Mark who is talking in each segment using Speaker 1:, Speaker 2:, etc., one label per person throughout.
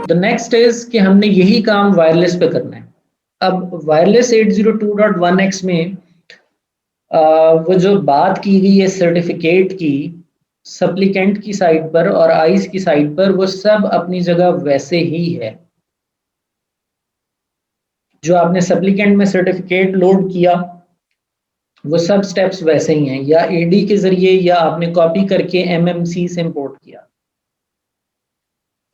Speaker 1: The next is कि हमने यही काम वायरलेस पे करना है। अब वायरलेस 802.1x में वो जो बात की गई है सर्टिफिकेट की सप्लीकेंट की साइड पर और आइस की साइड पर, वो सब अपनी जगह वैसे ही है। जो आपने सप्लीकेंट में सर्टिफिकेट लोड किया वो सब स्टेप्स वैसे ही हैं, या एडी के जरिए या आपने कॉपी करके एमएमसी से इंपोर्ट किया।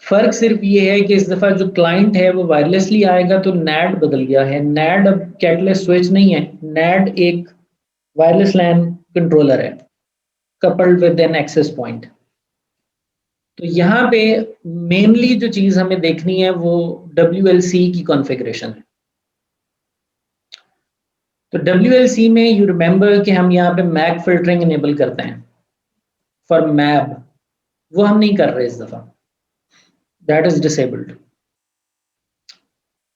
Speaker 1: फर्क सिर्फ ये है कि इस दफा जो क्लाइंट है वो वायरलेसली आएगा तो नैड बदल गया है। नैड अब कैटलिस्ट स्विच नहीं है, नैड एक वायरलेस लैन कंट्रोलर है coupled with an access point. तो यहाँ पे मेनली जो चीज हमें देखनी है वो WLC की कॉन्फ़िगरेशन है। तो WLC में यू रिमेंबर कि हम यहाँ पे मैक फिल्टरिंग इनेबल करते हैं फॉर मैप, वो हम नहीं कर रहे इस दफा, दैट इज डिसेबल्ड।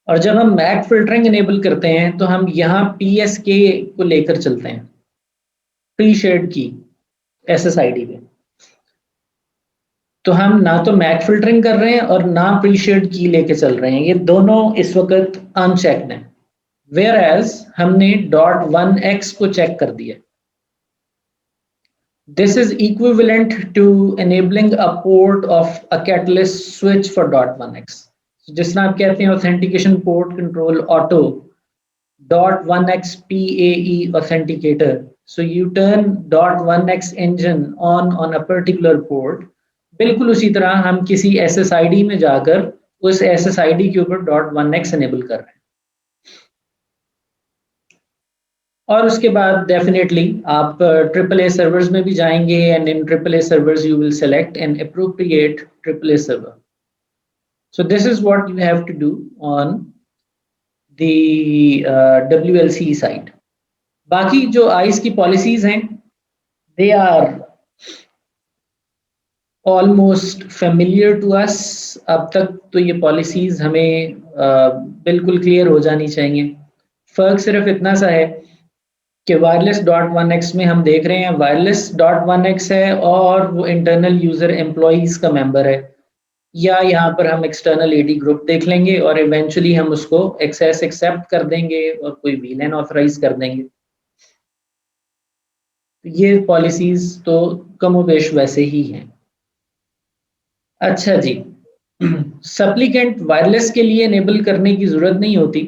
Speaker 1: और जब हम मैक फिल्टरिंग इनेबल करते हैं तो हम यहाँ PSK को लेकर चलते हैं, प्री शेयर्ड की SSID पे। तो हम ना तो मैक फिल्टरिंग कर रहे हैं और ना प्री शेयर्ड की लेके चल रहे हैं, ये दोनों इस वक्त अनचेक्ड हैं। वेयर एज हमने .1x को चेक कर दिया। This is equivalent to enabling a port of a catalyst switch for .1x. जिस तरह आप कहते हैं authentication port control auto .1x PAE authenticator. So you turn .1x engine on a particular port. बिल्कुल उसी तरह हम किसी SSID में जाकर उस SSID के ऊपर .1x enable कर रहे हैं। और उसके बाद डेफिनेटली आप AAA सर्वर्स में भी जाएंगे and in AAA servers you will select an appropriate AAA server. So this is what you have to do on the WLC side. बाकी जो आइस की पॉलिसीज हैं they are almost familiar to us. अब तक तो ये policies हमें बिल्कुल क्लियर हो जानी चाहिए। फर्क सिर्फ इतना सा है कि वायरलेस .1x में हम देख रहे हैं वायरलेस .1x है और वो इंटरनल यूजर एम्प्लॉइज का मेंबर है, या यहाँ पर हम एक्सटर्नल एडी ग्रुप देख लेंगे और इवेंचुअली हम उसको एक्सेस एक्सेप्ट कर देंगे और कोई VLAN ऑथराइज कर देंगे। तो ये पॉलिसीज तो कमोबेश वैसे ही हैं। अच्छा जी, सप्लीकेंट वायरलेस के लिए इनेबल करने की जरूरत नहीं होती।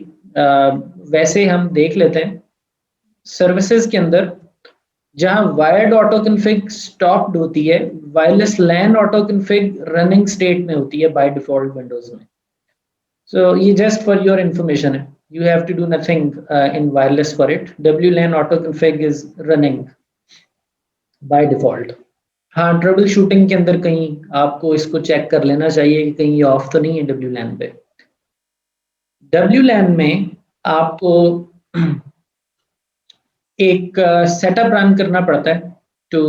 Speaker 1: वैसे हम देख लेते हैं सर्विसेज के अंदर जहां वायर्ड ऑटो कन्फिग स्टॉप्ड होती है, wireless LAN auto config running state में होती है बाय डिफॉल्ट विंडोज में। सो ये जस्ट फॉर योर इंफॉर्मेशन है, you have to do nothing in wireless for it. WLAN auto config is running by default. हाँ, troubleshooting के अंदर कहीं आपको इसको चेक कर लेना चाहिए कि कहीं ये ऑफ तो नहीं है WLAN पे। WLAN में आपको एक सेटअप रन करना पड़ता है to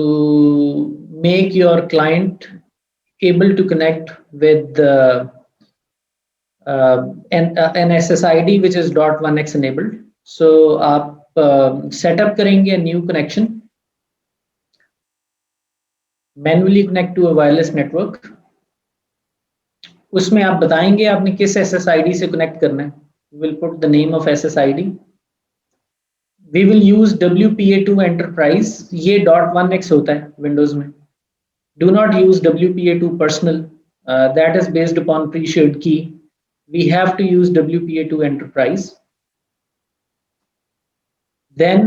Speaker 1: make your client able to connect with an SSID which is .1x enabled. So आप सेटअप करेंगे new connection, manually connect to a wireless network. उसमें आप बताएंगे आपने किस SSID से कनेक्ट करना है। Will put the name of SSID। We will use WPA2 Enterprise, ये .1x होता है विंडोज में। Do not use WPA2 Personal, that is based upon pre-shared key. We have to use WPA2 Enterprise. Then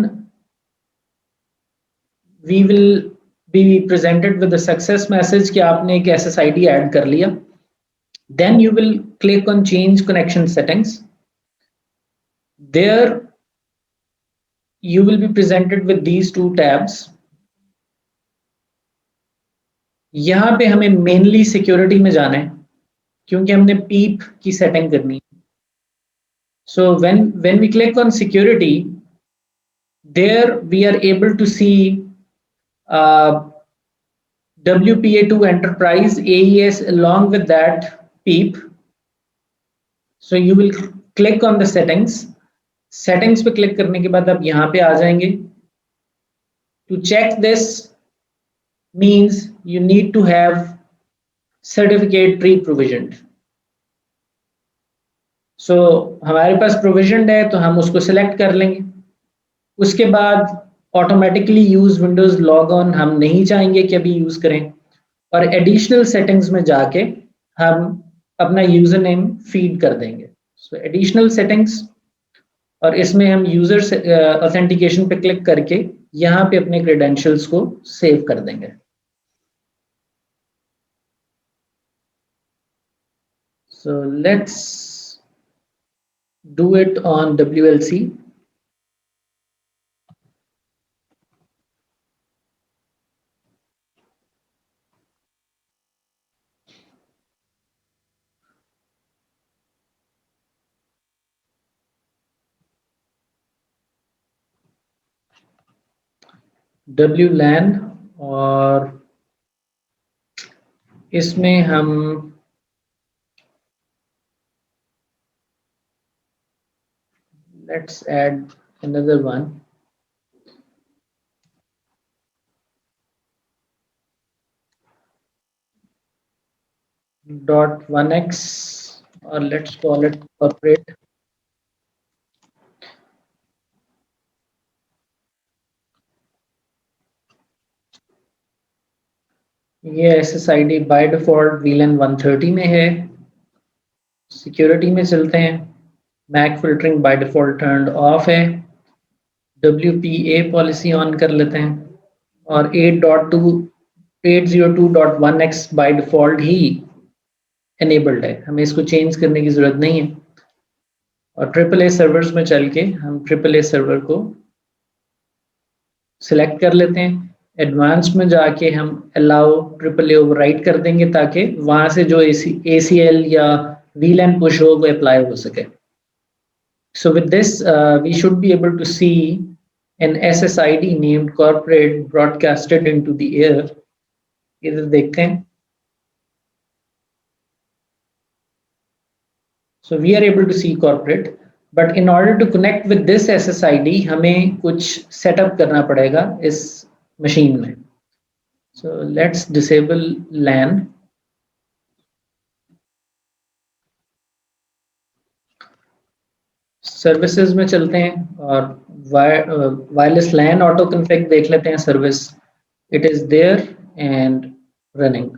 Speaker 1: we will be presented with the success message कि आपने एक SSID add कर लिया। Then you will click on change connection settings. There you will be presented with these two tabs. यहाँ पे हमें mainly security में जाना है क्योंकि हमने पीप की सेटिंग करनी है। So when we click on security, there we are able to see WPA2 Enterprise AES along with that PEEP. So you will click on the settings. Settings पे क्लिक करने के बाद आप यहाँ पे आ जाएंगे। To check this means you need to have certificate pre-provisioned. सो हमारे पास प्रोविजनड है तो हम उसको सिलेक्ट कर लेंगे। उसके बाद automatically use Windows log on हम नहीं चाहेंगे कि अभी यूज करें, और एडिशनल सेटिंग्स में जाके हम अपना यूजर नेम फीड कर देंगे। सो एडिशनल सेटिंग्स, और इसमें हम यूजर ऑथेंटिकेशन पे क्लिक करके यहाँ पे अपने क्रेडेंशियल्स को सेव कर देंगे। So let's do it on WLC. WLAN, और इसमें हम let's add another one, .1x, or let's call it corporate. ये SSID बाय डिफॉल्ट VLAN 130 में है। सिक्योरिटी में चलते हैं, MAC filtering by default turned off है। WPA पॉलिसी ऑन कर लेते हैं, और 8.802.1x by default he enabled है, हमें इसको चेंज करने की जरूरत नहीं है। और AAA सर्वर्स में चल के हम AAA सर्वर को सिलेक्ट कर लेते हैं। एडवांस में जाके हम अलाउ AAA ओवरराइट कर देंगे, ताकि वहां से जो ACL या VLAN पुश हो वो अप्लाई हो सके। So with this, we should be able to see an SSID named corporate broadcasted into the air. इधर देखते हैं। So we are able to see corporate, but in order to connect with this SSID हमें कुछ setup करना पड़ेगा इस machine में। So let's disable LAN. Services में चलते हैं और वायरलेस लैन ऑटो कन्फिग देख लेते हैं service. It is there and running.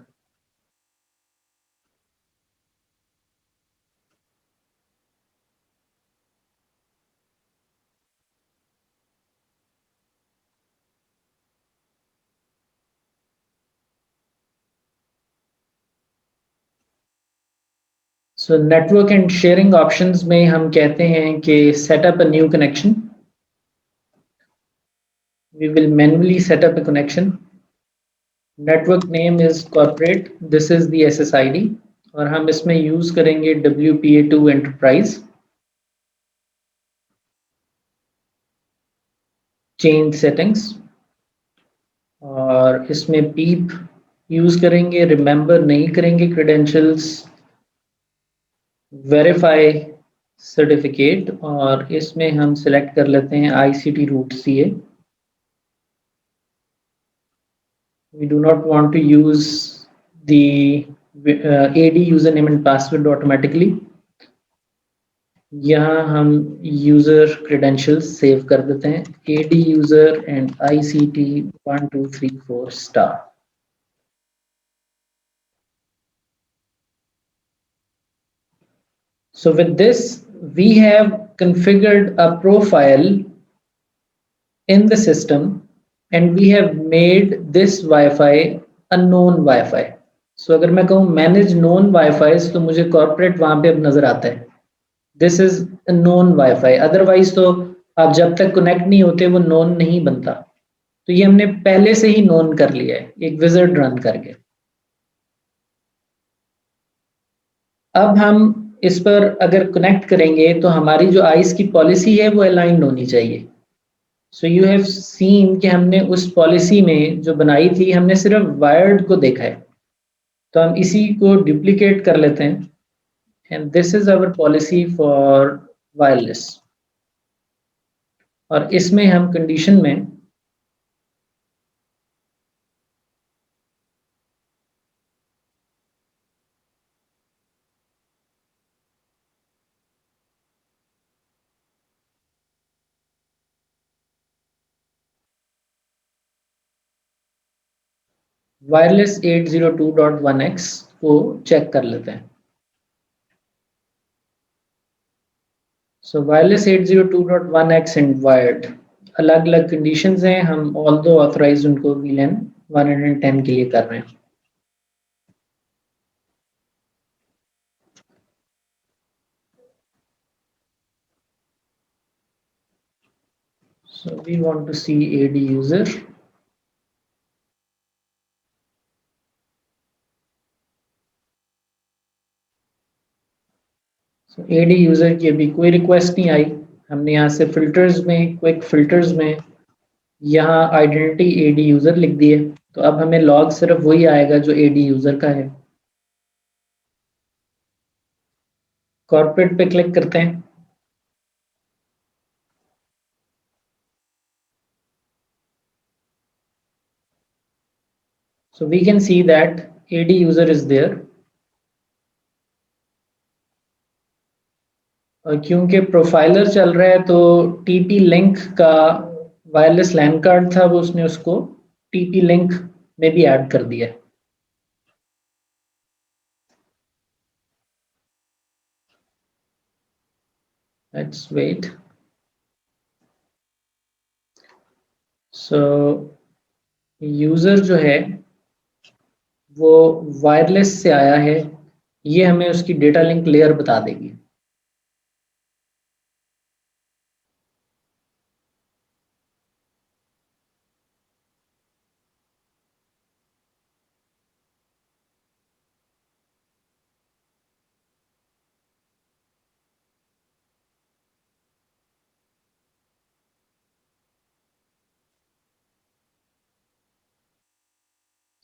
Speaker 1: So network and sharing options में हम कहते हैं कि setup a new connection. We will manually setup a connection. Network name is corporate, this is the SSID, और हम इसमें यूज करेंगे WPA2 एंटरप्राइज। चेंज सेटिंग्स, और इसमें पीप यूज करेंगे, रिमेंबर नहीं करेंगे क्रेडेंशियल्स। वेरीफाई सर्टिफिकेट, और इसमें हम सिलेक्ट कर लेते हैं ICT root CA। We do not want to use the AD user name and password automatically. यहाँ हम यूजर क्रेडेंशियल्स सेव कर देते हैं, AD user and ICT 1234 star. So with this, we have configured a profile in the system, and we have made this Wi-Fi a known Wi-Fi. So अगर मैं कहूँ manage known Wi-Fi, तो मुझे corporate वहां पे अब नजर आता है। This is a known Wi-Fi. Otherwise तो आप जब तक connect नहीं होते वो known नहीं बनता। तो ये हमने पहले से ही known कर लिया है एक wizard run करके। अब हम इस पर अगर कनेक्ट करेंगे तो हमारी जो आइस की पॉलिसी है वो अलाइंड होनी चाहिए। सो यू हैव सीन कि हमने उस पॉलिसी में जो बनाई थी हमने सिर्फ वायर्ड को देखा है, तो हम इसी को डुप्लीकेट कर लेते हैं, and this is our policy for wireless. और इसमें हम कंडीशन में वायरलेस 802.1x को चेक कर लेते हैं। सो वायरलेस 802.1x एंड वायर्ड अलग अलग कंडीशंस हैं, हम ऑल दो ऑथराइज उनको VLAN 110 के लिए कर रहे हैं। So we want to see AD user. So AD user की अभी कोई रिक्वेस्ट नहीं आई। हमने यहाँ से फिल्टर्स में, क्विक फिल्टर्स में यहाँ आइडेंटिटी AD यूजर लिख दी है, तो अब हमें लॉग सिर्फ वही आएगा जो AD यूजर का है। कॉर्पोरेट पे क्लिक करते हैं। So we can see that AD user is there. और क्योंकि प्रोफाइलर चल रहा है तो TP लिंक का वायरलेस लैन कार्ड था, वो उसने उसको TP लिंक में भी ऐड कर दिया। Let's wait. So यूजर जो है वो वायरलेस से आया है, ये हमें उसकी डेटा लिंक लेयर बता देगी।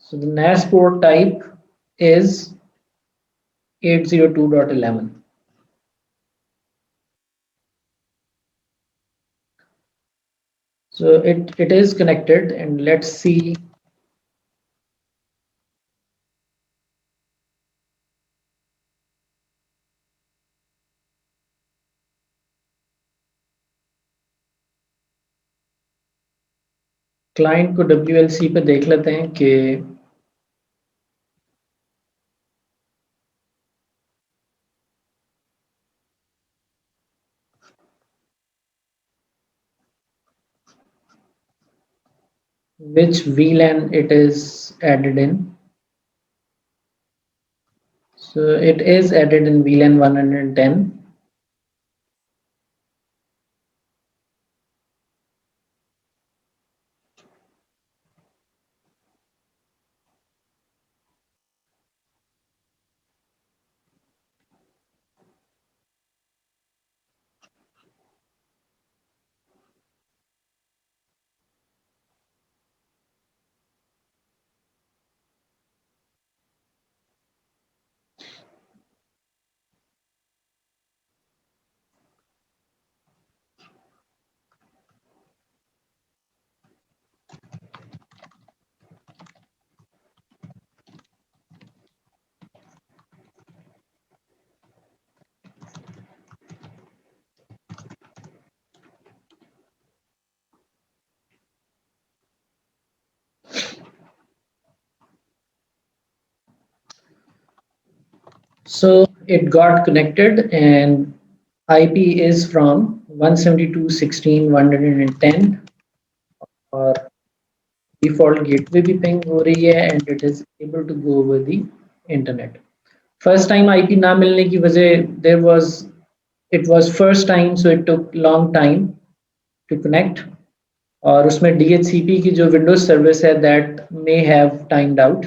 Speaker 1: So the NAS port type is 802.11. So it is connected, and let's see. Client को WLC पे देख लेते हैं कि which VLAN it is added in. So it is added in VLAN 110. So it got connected, and IP is from 172.16.110 और default gateway भी ping हो रही है, and it is able to go over the internet. First time IP ना मिलने की वजह it was first time, so it took long time to connect. और उसमें DHCP की जो Windows service है that may have timed out,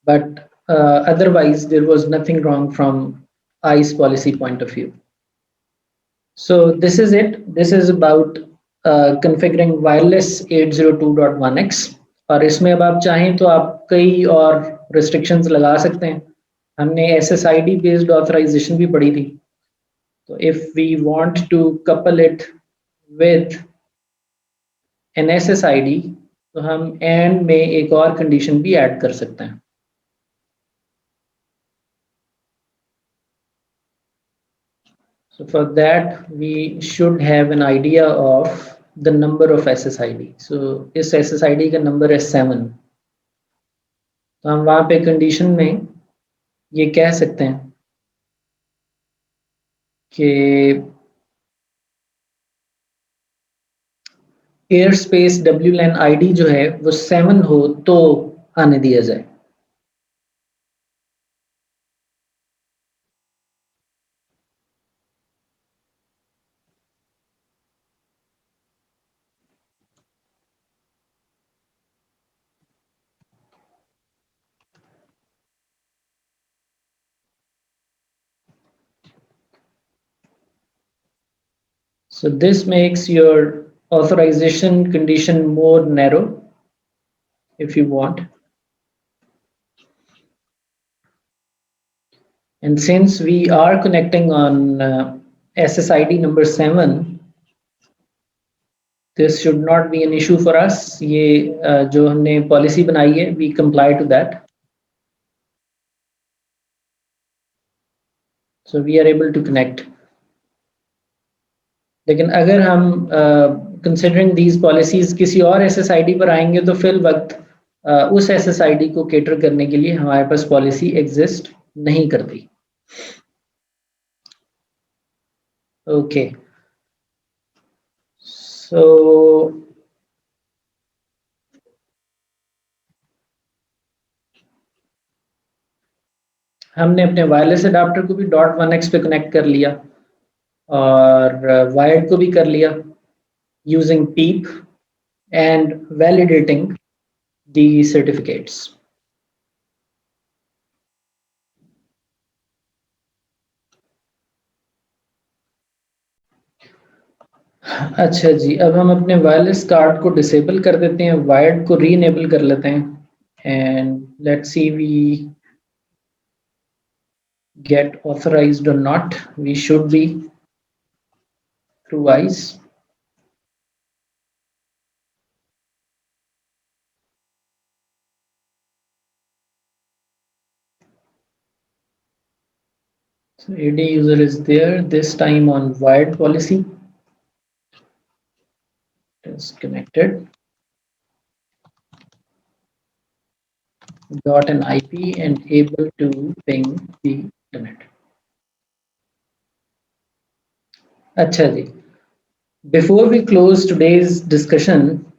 Speaker 1: but otherwise there was nothing wrong from ISE policy point of view. So this is it. This is about configuring wireless 802.1x. और इसमें अब आप चाहें तो आप कई और restrictions लगा सकते हैं। हमने SSID based authorization भी पढ़ी थी, तो if we want to couple it with an SSID तो हम AND में एक और condition भी add कर सकते हैं। So for that we should have an idea of the number of SSID. So इस SSID का number है 7. तो हम वहाँ पे कंडीशन में ये कह सकते हैं कि air space W LAN ID जो है वो 7 हो तो आने दिया जाए। So this makes your authorization condition more narrow if you want. And since we are connecting on SSID number 7, this should not be an issue for us. ये जो हमने policy बनाई है, we comply to that. So we are able to connect. लेकिन अगर हम considering these policies किसी और SSID पर आएंगे तो फिर वक्त उस SSID को cater करने के लिए हमारे पास policy exist नहीं करती। Okay. So हमने अपने वायरलेस अडाप्टर को भी .1x पे कनेक्ट कर लिया और वायर्ड को भी कर लिया using PEAP and validating the certificates. अच्छा जी, अब हम अपने वायरलेस कार्ड को डिसेबल कर देते हैं, वायर्ड को री इनेबल कर लेते हैं and let's see we get authorized or not. We should be through ISE. So AD user is there, this time on wired policy. It is connected. Got an IP and able to ping the internet. अच्छा जी, before we close today's discussion,